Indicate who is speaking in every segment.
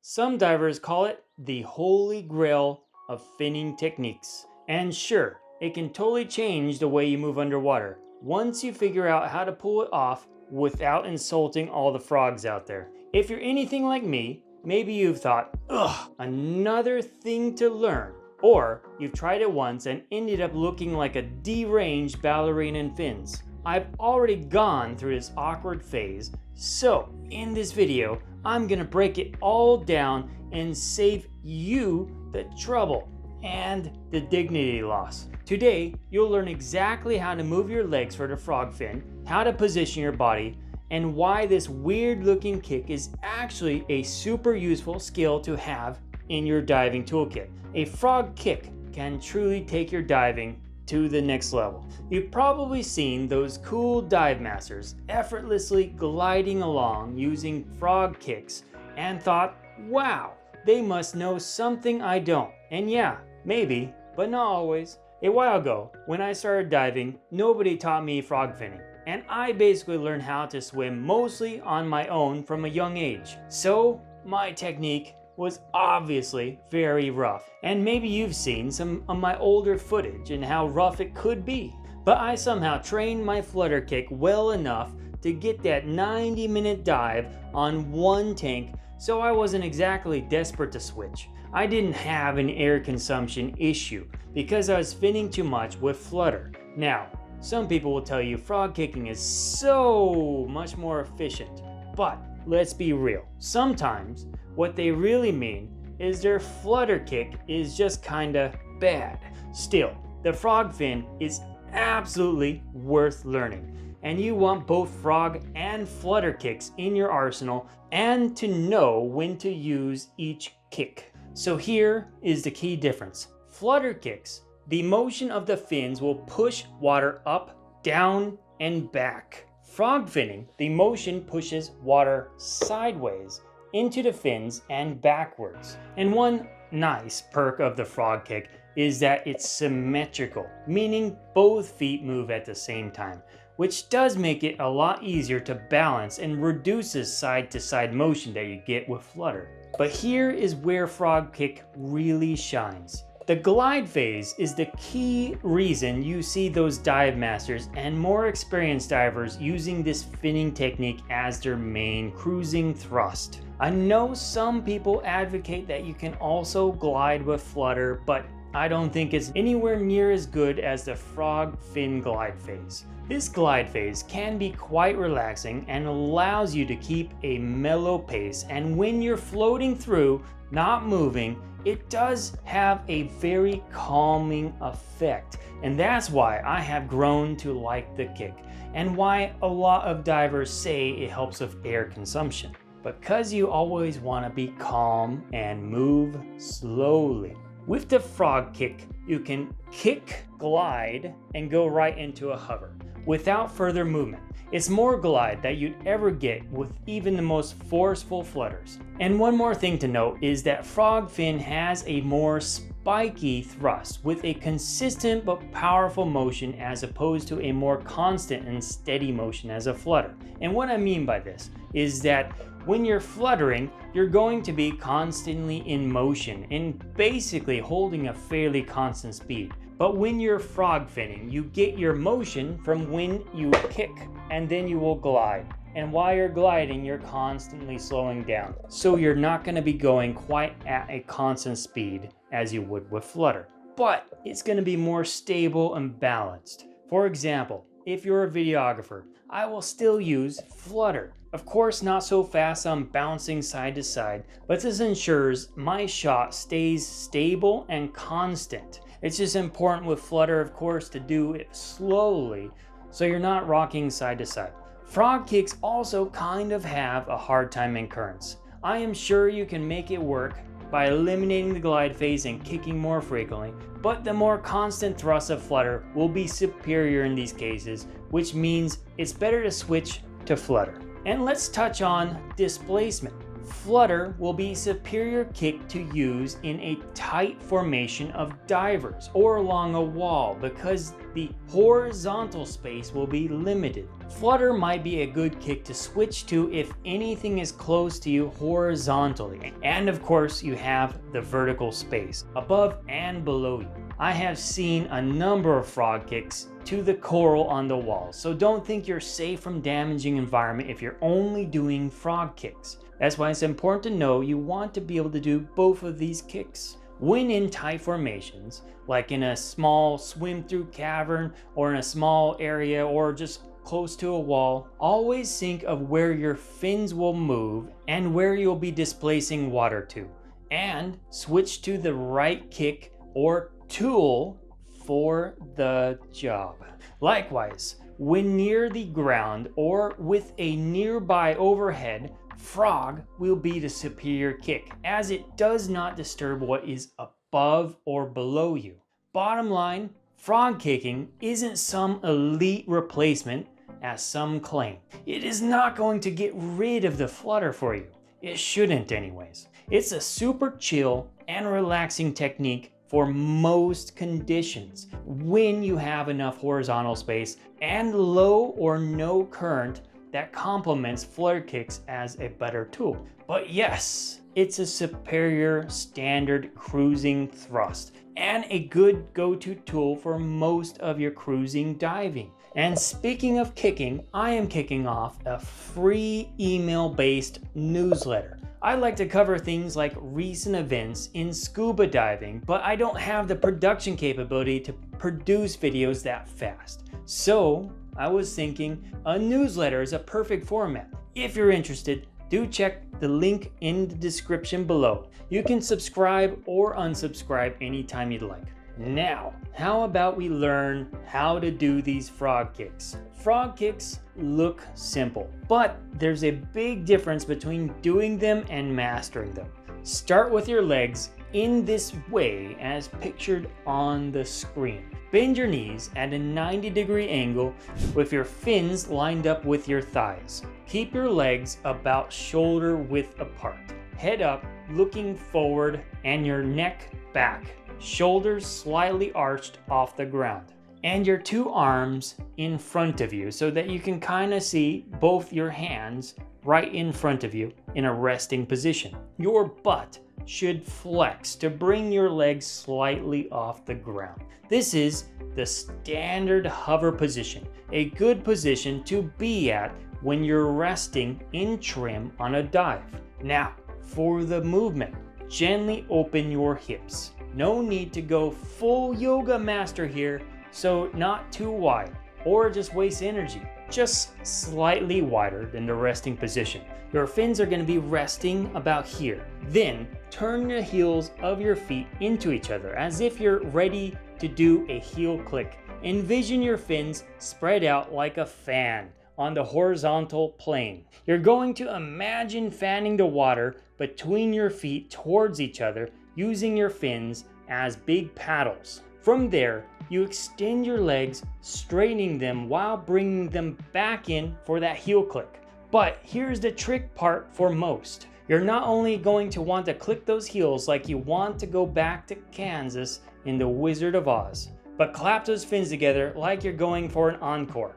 Speaker 1: Some divers call it the holy grail of finning techniques. And sure, it can totally change the way you move underwater once you figure out how to pull it off without insulting all the frogs out there. If you're anything like me, maybe you've thought, ugh, another thing to learn. Or you've tried it once and ended up looking like a deranged ballerina in fins. I've already gone through this awkward phase, so in this video, I'm gonna break it all down and save you the trouble and the dignity loss. Today, you'll learn exactly how to move your legs for the frog fin, how to position your body, and why this weird looking kick is actually a super useful skill to have in your diving toolkit. A frog kick can truly take your diving to the next level. You've probably seen those cool dive masters effortlessly gliding along using frog kicks and thought, wow, they must know something I don't. And yeah, maybe, but not always. A while ago, when I started diving, nobody taught me frog finning, and I basically learned how to swim mostly on my own from a young age. So my technique was obviously very rough, and maybe you've seen some of my older footage and how rough it could be. But I somehow trained my flutter kick well enough to get that 90-minute dive on one tank, so I wasn't exactly desperate to switch. I didn't have an air consumption issue because I was finning too much with flutter. Now, some people will tell you frog kicking is so much more efficient, but let's be real. Sometimes what they really mean is their flutter kick is just kinda bad. Still, the frog fin is absolutely worth learning, and you want both frog and flutter kicks in your arsenal and to know when to use each kick. So here is the key difference. Flutter kicks, the motion of the fins will push water up, down, and back. Frog finning, the motion pushes water sideways into the fins and backwards. And one nice perk of the frog kick is that it's symmetrical, meaning both feet move at the same time, which does make it a lot easier to balance and reduces side to side motion that you get with flutter. But here is where frog kick really shines. The glide phase is the key reason you see those dive masters and more experienced divers using this finning technique as their main cruising thrust. I know some people advocate that you can also glide with flutter, but I don't think it's anywhere near as good as the frog fin glide phase. This glide phase can be quite relaxing and allows you to keep a mellow pace, and when you're floating through, not moving, it does have a very calming effect. And that's why I have grown to like the kick, and why a lot of divers say it helps with air consumption. Because you always want to be calm and move slowly. With the frog kick, you can kick, glide, and go right into a hover without further movement. It's more glide that you'd ever get with even the most forceful flutters. And one more thing to note is that frog fin has a more spiky thrust with a consistent but powerful motion as opposed to a more constant and steady motion as a flutter. And what I mean by this is that when you're fluttering, you're going to be constantly in motion and basically holding a fairly constant speed. But when you're frog finning, you get your motion from when you kick, and then you will glide. And while you're gliding, you're constantly slowing down. So you're not going to be going quite at a constant speed as you would with flutter. But it's going to be more stable and balanced. For example, if you're a videographer, I will still use flutter. Of course, not so fast I'm bouncing side to side, but this ensures my shot stays stable and constant. It's just important with flutter, of course, to do it slowly so you're not rocking side to side. Frog kicks also kind of have a hard time in currents. I am sure you can make it work by eliminating the glide phase and kicking more frequently, but the more constant thrust of flutter will be superior in these cases, which means it's better to switch to flutter. And let's touch on displacement. Flutter will be a superior kick to use in a tight formation of divers or along a wall because the horizontal space will be limited. Flutter might be a good kick to switch to if anything is close to you horizontally. And of course, you have the vertical space above and below you. I have seen a number of frog kicks to the coral on the wall, so don't think you're safe from damaging environment if you're only doing frog kicks. That's why it's important to know you want to be able to do both of these kicks. When in tight formations, like in a small swim-through cavern or in a small area or just close to a wall, always think of where your fins will move and where you'll be displacing water to, and switch to the right kick or tool for the job. Likewise, when near the ground or with a nearby overhead, frog will be the superior kick as it does not disturb what is above or below you. Bottom line, frog kicking isn't some elite replacement as some claim. It is not going to get rid of the flutter for you. It shouldn't anyways. It's a super chill and relaxing technique for most conditions when you have enough horizontal space and low or no current that complements flutter kicks as a better tool. But yes, it's a superior standard cruising thrust and a good go-to tool for most of your cruising diving. And speaking of kicking, I am kicking off a free email-based newsletter. I like to cover things like recent events in scuba diving, but I don't have the production capability to produce videos that fast. So I was thinking a newsletter is a perfect format. If you're interested, do check the link in the description below. You can subscribe or unsubscribe anytime you'd like. Now, how about we learn how to do these frog kicks? Frog kicks look simple, but there's a big difference between doing them and mastering them. Start with your legs in this way as pictured on the screen. Bend your knees at a 90-degree angle with your fins lined up with your thighs. Keep your legs about shoulder width apart. Head up, looking forward, and your neck back. Shoulders slightly arched off the ground. And your two arms in front of you so that you can kind of see both your hands right in front of you in a resting position. Your butt should flex to bring your legs slightly off the ground. This is the standard hover position, a good position to be at when you're resting in trim on a dive. Now, for the movement, gently open your hips. No need to go full yoga master here, so not too wide or just waste energy. Just slightly wider than the resting position. Your fins are going to be resting about here. Then turn the heels of your feet into each other as if you're ready to do a heel click. Envision your fins spread out like a fan on the horizontal plane. You're going to imagine fanning the water between your feet towards each other using your fins as big paddles. From there, you extend your legs, straightening them while bringing them back in for that heel click. But here's the trick part for most. You're not only going to want to click those heels like you want to go back to Kansas in The Wizard of Oz, but clap those fins together like you're going for an encore.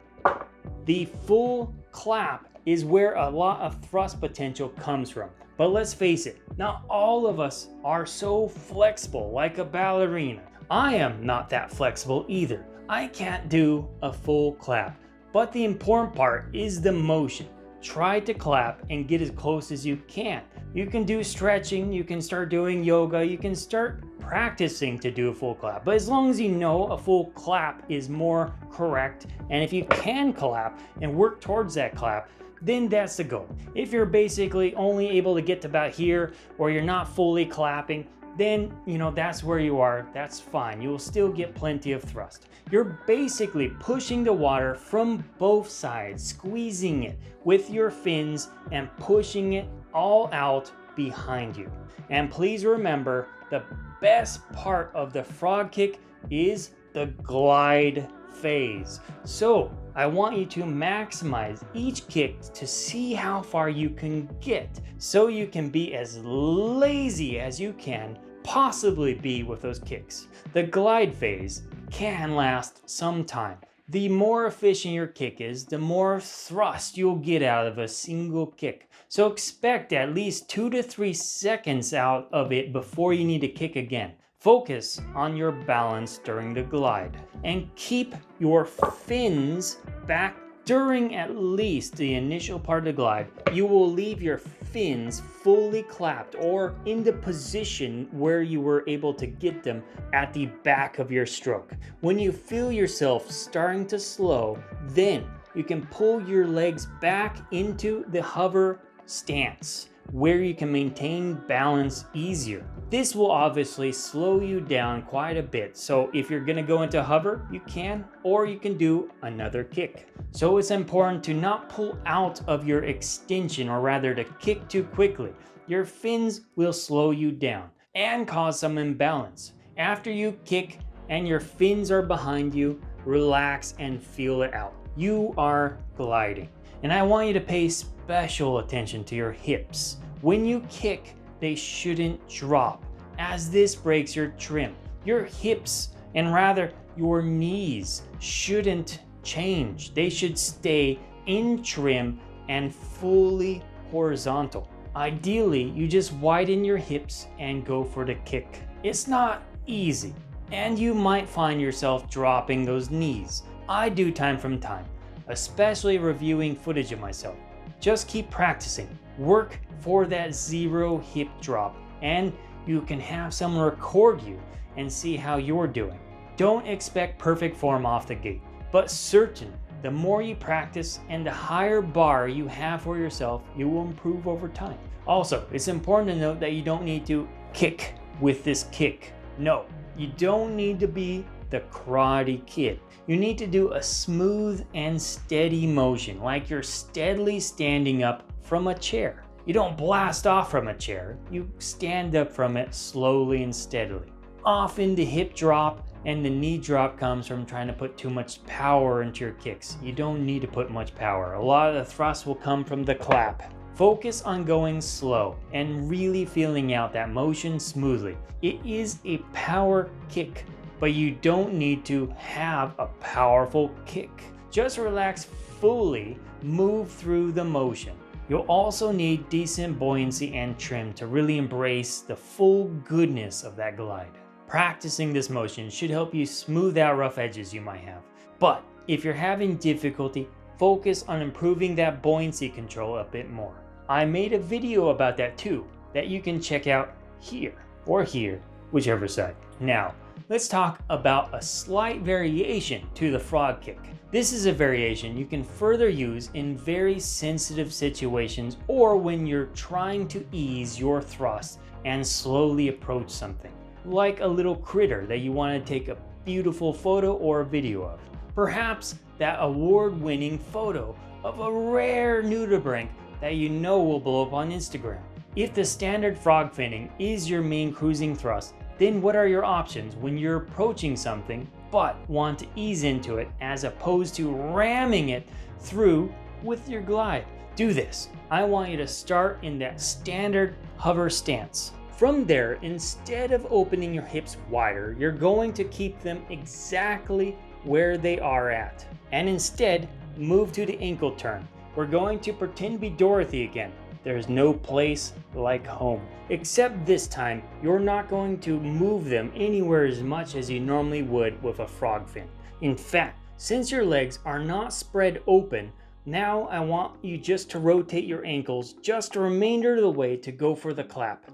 Speaker 1: The full clap is where a lot of thrust potential comes from. But let's face it, not all of us are so flexible like a ballerina. I am not that flexible either. I can't do a full clap. But the important part is the motion. Try to clap and get as close as you can. You can do stretching, you can start doing yoga, you can start practicing to do a full clap. But as long as you know a full clap is more correct, and if you can clap and work towards that clap, then that's the goal. If you're basically only able to get to about here, or you're not fully clapping, then that's where you are. That's fine. You will still get plenty of thrust. You're basically pushing the water from both sides, squeezing it with your fins and pushing it all out behind you. And please remember, the best part of the frog kick is the glide phase. So I want you to maximize each kick to see how far you can get, so you can be as lazy as you can possibly be with those kicks. The glide phase can last some time. The more efficient your kick is, the more thrust you'll get out of a single kick. So expect at least 2 to 3 seconds out of it before you need to kick again. Focus on your balance during the glide and keep your fins back during at least the initial part of the glide. You will leave your fins fully clapped or in the position where you were able to get them at the back of your stroke. When you feel yourself starting to slow, then you can pull your legs back into the hover stance, where you can maintain balance easier. This will obviously slow you down quite a bit, so if you're gonna go into hover, you can, or you can do another kick. So it's important to not pull out of your extension, or rather to kick too quickly. Your fins will slow you down and cause some imbalance. After you kick and your fins are behind you, relax and feel it out. You are gliding. And I want you to pay special attention to your hips. When you kick, they shouldn't drop, as this breaks your trim. Your hips, and rather your knees, shouldn't change. They should stay in trim and fully horizontal. Ideally, you just widen your hips and go for the kick. It's not easy, and you might find yourself dropping those knees. I do time from time, especially reviewing footage of myself. Just keep practicing. Work for that 0 hip drop, and you can have someone record you and see how you're doing. Don't expect perfect form off the gate, but certain the more you practice and the higher bar you have for yourself, you will improve over time. Also, it's important to note that you don't need to kick with this kick. No, you don't need to be the Karate Kid. You need to do a smooth and steady motion, like you're steadily standing up from a chair. You don't blast off from a chair, you stand up from it slowly and steadily. Often the hip drop and the knee drop comes from trying to put too much power into your kicks. You don't need to put much power. A lot of the thrust will come from the clap. Focus on going slow and really feeling out that motion smoothly. It is a power kick, but you don't need to have a powerful kick. Just relax fully, move through the motion. You'll also need decent buoyancy and trim to really embrace the full goodness of that glide. Practicing this motion should help you smooth out rough edges you might have. But if you're having difficulty, focus on improving that buoyancy control a bit more. I made a video about that too, that you can check out here or here, whichever side. Now, let's talk about a slight variation to the frog kick. This is a variation you can further use in very sensitive situations or when you're trying to ease your thrust and slowly approach something, like a little critter that you want to take a beautiful photo or a video of. Perhaps that award-winning photo of a rare nudibranch that you know will blow up on Instagram. If the standard frog finning is your main cruising thrust, then what are your options when you're approaching something but want to ease into it as opposed to ramming it through with your glide? Do this. I want you to start in that standard hover stance. From there, instead of opening your hips wider, you're going to keep them exactly where they are at. And instead, move to the ankle turn. We're going to pretend to be Dorothy again. There's no place like home. Except this time, you're not going to move them anywhere as much as you normally would with a frog fin. In fact, since your legs are not spread open, now I want you just to rotate your ankles just a remainder of the way to go for the clap.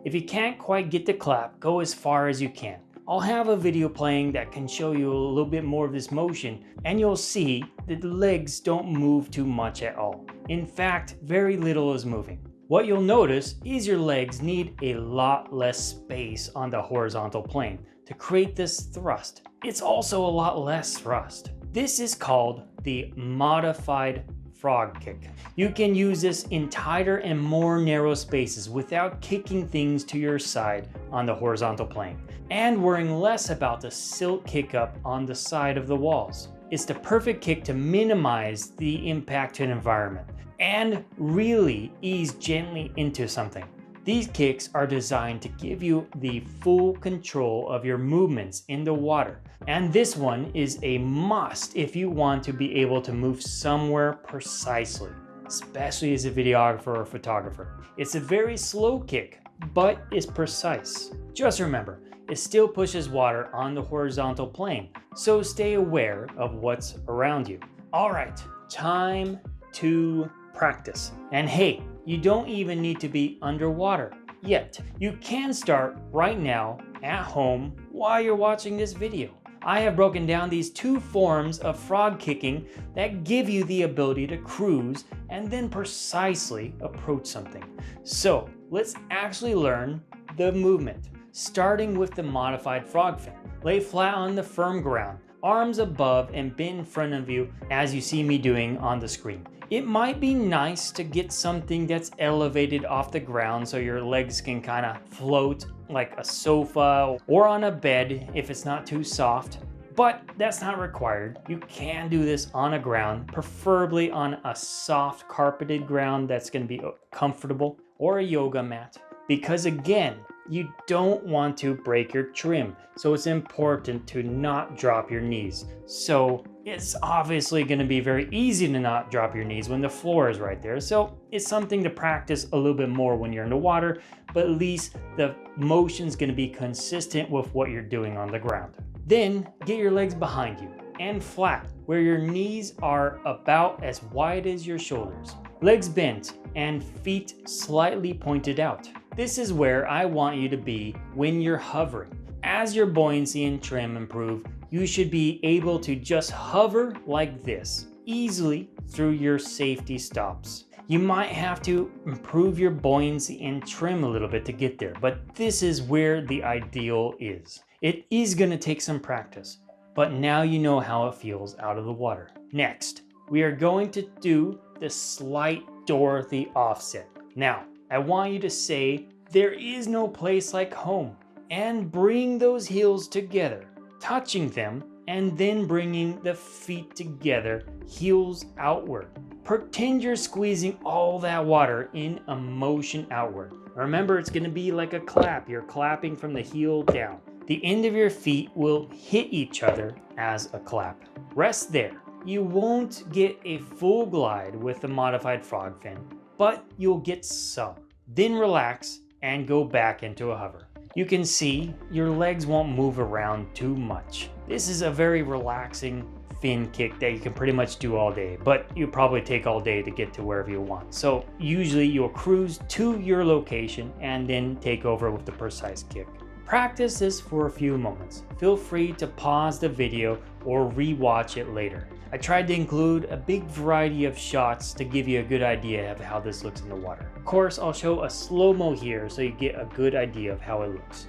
Speaker 1: If you can't quite get the clap, go as far as you can. I'll have a video playing that can show you a little bit more of this motion, and you'll see that the legs don't move too much at all. In fact, very little is moving. What you'll notice is your legs need a lot less space on the horizontal plane to create this thrust. It's also a lot less thrust. This is called the modified frog kick. You can use this in tighter and more narrow spaces without kicking things to your side on the horizontal plane, and worrying less about the silt kick up on the side of the walls. It's the perfect kick to minimize the impact to an environment and really ease gently into something. These kicks are designed to give you the full control of your movements in the water. And this one is a must if you want to be able to move somewhere precisely, especially as a videographer or photographer. It's a very slow kick, but it's precise. Just remember, it still pushes water on the horizontal plane, so stay aware of what's around you. All right, time to practice. And hey, you don't even need to be underwater yet. You can start right now at home while you're watching this video. I have broken down these 2 forms of frog kicking that give you the ability to cruise and then precisely approach something. So let's actually learn the movement, starting with the modified frog fin. Lay flat on the firm ground, arms above and bent in front of you as you see me doing on the screen. It might be nice to get something that's elevated off the ground so your legs can kind of float like a sofa or on a bed if it's not too soft, but that's not required. You can do this on a ground, preferably on a soft carpeted ground that's going to be comfortable, or a yoga mat, because again, you don't want to break your trim, so it's important to not drop your knees. So it's obviously going to be very easy to not drop your knees when the floor is right there. So it's something to practice a little bit more when you're in the water, but at least the motion's going to be consistent with what you're doing on the ground. Then get your legs behind you and flat, where your knees are about as wide as your shoulders. Legs bent and feet slightly pointed out. This is where I want you to be when you're hovering. As your buoyancy and trim improve, you should be able to just hover like this, easily through your safety stops. You might have to improve your buoyancy and trim a little bit to get there, but this is where the ideal is. It is going to take some practice, but now you know how it feels out of the water. Next, we are going to do the slight Dorothy offset. Now, I want you to say, "There is no place like home," and bring those heels together, touching them, and then bringing the feet together, heels outward. Pretend you're squeezing all that water in a motion outward. Remember, it's going to be like a clap. You're clapping from the heel down. The end of your feet will hit each other as a clap. Rest there. You won't get a full glide with the modified frog fin, but you'll get some. Then relax and go back into a hover. You can see your legs won't move around too much. This is a very relaxing fin kick that you can pretty much do all day, but you probably take all day to get to wherever you want. So usually you'll cruise to your location and then take over with the precise kick. Practice this for a few moments. Feel free to pause the video or re-watch it later. I tried to include a big variety of shots to give you a good idea of how this looks in the water. Of course, I'll show a slow-mo here so you get a good idea of how it looks.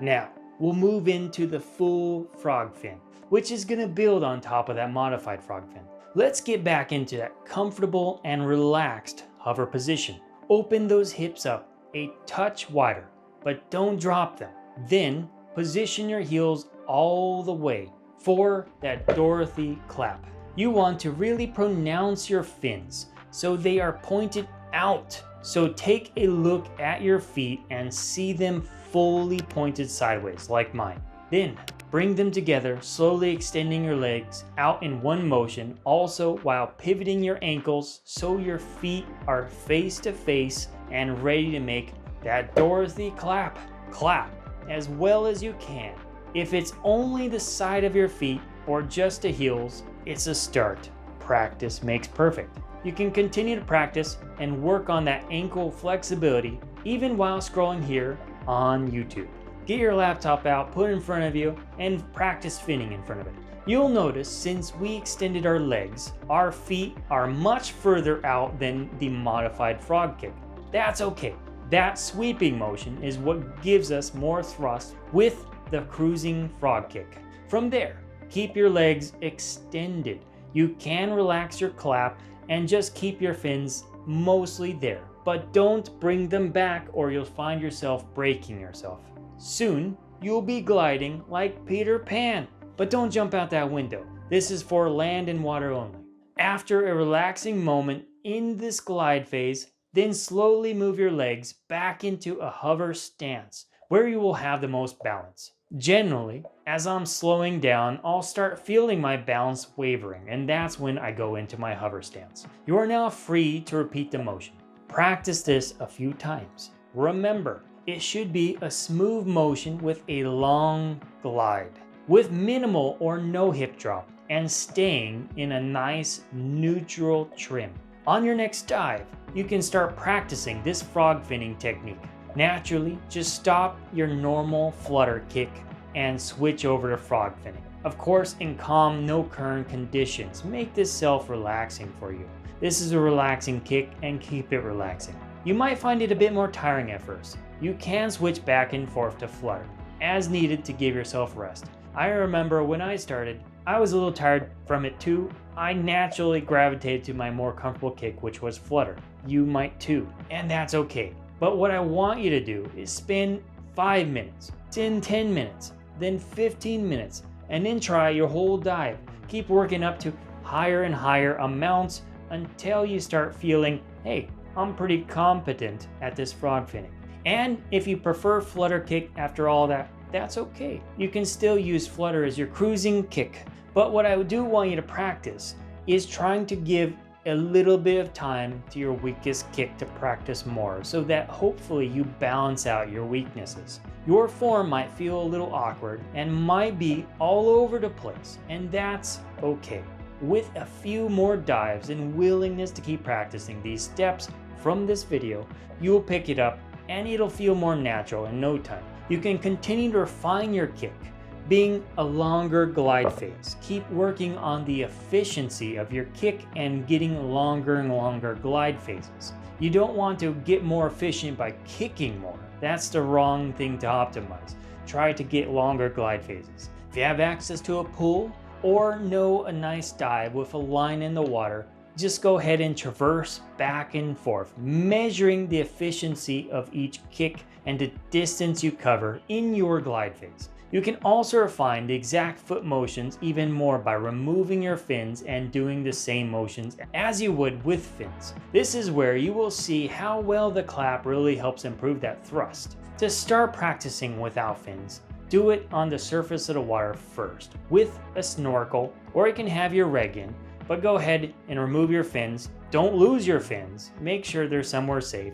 Speaker 1: Now, we'll move into the full frog fin, which is going to build on top of that modified frog fin. Let's get back into that comfortable and relaxed hover position. Open those hips up a touch wider, but don't drop them. Then position your heels all the way for that Dorothy clap. You want to really pronounce your fins so they are pointed out. So take a look at your feet and see them fully pointed sideways like mine. Then bring them together, slowly extending your legs out in one motion, also while pivoting your ankles so your feet are face to face and ready to make that Dorothy clap. Clap as well as you can. If it's only the side of your feet or just the heels, it's a start. Practice makes perfect. You can continue to practice and work on that ankle flexibility even while scrolling here on YouTube. Get your laptop out, put it in front of you, and practice finning in front of it. You'll notice since we extended our legs, our feet are much further out than the modified frog kick. That's okay. That sweeping motion is what gives us more thrust with the cruising frog kick. From there, keep your legs extended. You can relax your clap and just keep your fins mostly there. but don't bring them back or you'll find yourself breaking yourself. Soon, you'll be gliding like Peter Pan, but don't jump out that window. This is for land and water only. After a relaxing moment in this glide phase, then slowly move your legs back into a hover stance where you will have the most balance. Generally, as I'm slowing down, I'll start feeling my balance wavering, and that's when I go into my hover stance. You are now free to repeat the motion. Practice this a few times. Remember, it should be a smooth motion with a long glide, with minimal or no hip drop, and staying in a nice neutral trim. On your next dive, you can start practicing this frog finning technique. Naturally, just stop your normal flutter kick and switch over to frog finning. Of course, in calm, no current conditions, make this self-relaxing for you. This is a relaxing kick and keep it relaxing. You might find it a bit more tiring at first. You can switch back and forth to flutter, as needed to give yourself rest. I remember when I started, I was a little tired from it too. I naturally gravitated to my more comfortable kick, which was flutter. You might too, and that's okay. But what I want you to do is spend 5 minutes, then 10 minutes, then 15 minutes, and then try your whole dive. Keep working up to higher and higher amounts until you start feeling, hey, I'm pretty competent at this frog finning. And if you prefer flutter kick after all that, that's okay. You can still use flutter as your cruising kick. But what I do want you to practice is trying to give a little bit of time to your weakest kick to practice more so that hopefully you balance out your weaknesses. Your form might feel a little awkward and might be all over the place, and that's okay. With a few more dives and willingness to keep practicing these steps from this video, you'll pick it up and it'll feel more natural in no time. You can continue to refine your kick, being a longer glide phase. Keep working on the efficiency of your kick and getting longer and longer glide phases. You don't want to get more efficient by kicking more. That's the wrong thing to optimize. Try to get longer glide phases. If you have access to a pool or know a nice dive with a line in the water, just go ahead and traverse back and forth, measuring the efficiency of each kick and the distance you cover in your glide phase. You can also refine the exact foot motions even more by removing your fins and doing the same motions as you would with fins. This is where you will see how well the clap really helps improve that thrust. To start practicing without fins, do it on the surface of the water first with a snorkel, or you can have your reg in, but go ahead and remove your fins. Don't lose your fins. Make sure they're somewhere safe.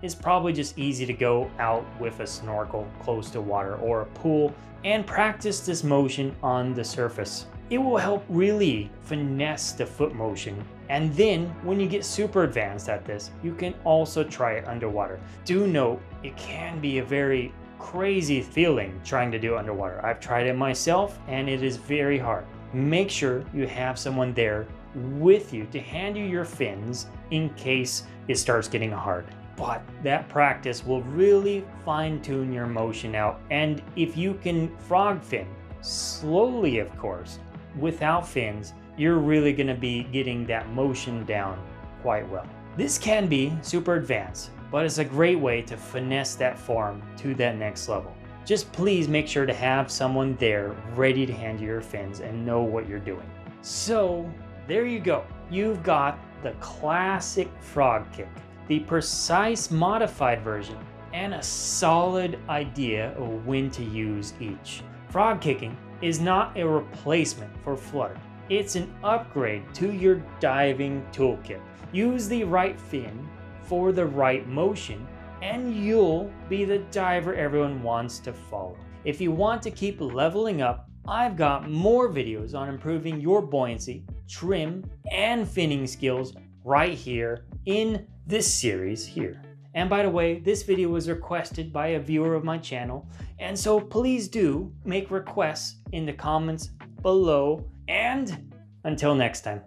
Speaker 1: It's probably just easy to go out with a snorkel close to water or a pool and practice this motion on the surface. It will help really finesse the foot motion. And then when you get super advanced at this, you can also try it underwater. Do note, it can be a very crazy feeling trying to do it underwater. I've tried it myself and it is very hard. Make sure you have someone there with you to hand you your fins in case it starts getting hard. But that practice will really fine-tune your motion out, and if you can frog fin, slowly of course, without fins, you're really going to be getting that motion down quite well. This can be super advanced, but it's a great way to finesse that form to that next level. Just please make sure to have someone there ready to hand you your fins and know what you're doing. So there you go. You've got the classic frog kick, the precise modified version, and a solid idea of when to use each. Frog kicking is not a replacement for flutter. It's an upgrade to your diving toolkit. Use the right fin for the right motion, and you'll be the diver everyone wants to follow. If you want to keep leveling up, I've got more videos on improving your buoyancy, trim, and finning skills right here in this series here. And by the way, this video was requested by a viewer of my channel, and so please do make requests in the comments below, and until next time.